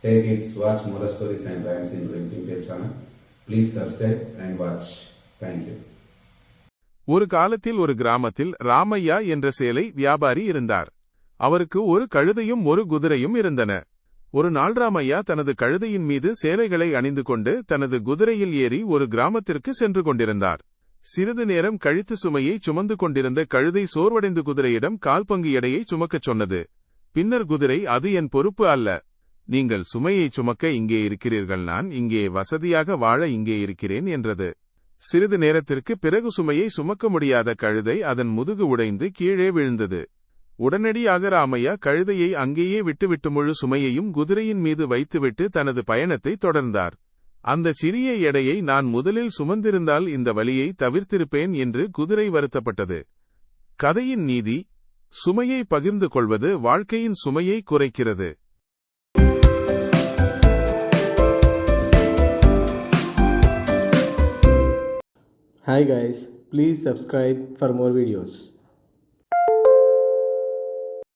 Hey kids, watch more stories and rhymes in Blinking Page channel. Please subscribe and watch. Thank you. ஒரு காலத்தில் ஒரு கிராமத்தில் ராமையா என்ற சேலை வியாபாரி இருந்தார். அவருக்கு ஒரு கழுதையும் ஒரு குதிரையும் இருந்தன. ஒரு நாள் ராமையா தனது கழுதையின் மீது சேலைகளை அணிந்து கொண்டு தனது குதிரையில் ஏறி ஒரு கிராமத்திற்கு சென்று கொண்டிருந்தார். சிறிது நேரம் கழித்து சுமையை சுமந்து கொண்டிருந்த கழுதை சோர்வடைந்து குதிரையிடம் கால்பங்கு எடையை சுமக்கச் சொன்னது. பின்னர் குதிரை, அது என் பொறுப்பு அல்ல. நீங்கள் சுமையை சுமக்க இங்கே இருக்கிறீர்கள், நான் இங்கே வசதியாக வாழ இங்கே இருக்கிறேன் என்றது. சிறிது நேரத்திற்கு பிறகு சுமையை சுமக்க முடியாத கழுதை அதன் முதுகு உடைந்து கீழே விழுந்தது. உடனடியாக ராமையா கழுதையை அங்கேயே விட்டுவிட்டு முழு சுமையையும் குதிரையின் மீது வைத்துவிட்டு தனது பயணத்தை தொடர்ந்தார். அந்த சிறிய எடையை நான் முதலில் சுமந்திருந்தால் இந்த வலியை தவிர்த்திருப்பேன் என்று குதிரை வருத்தப்பட்டது. கதையின் நீதி: சுமையை பகிர்ந்து கொள்வது வாழ்க்கையின் சுமையை குறைக்கிறது. Hi guys, please subscribe for more videos.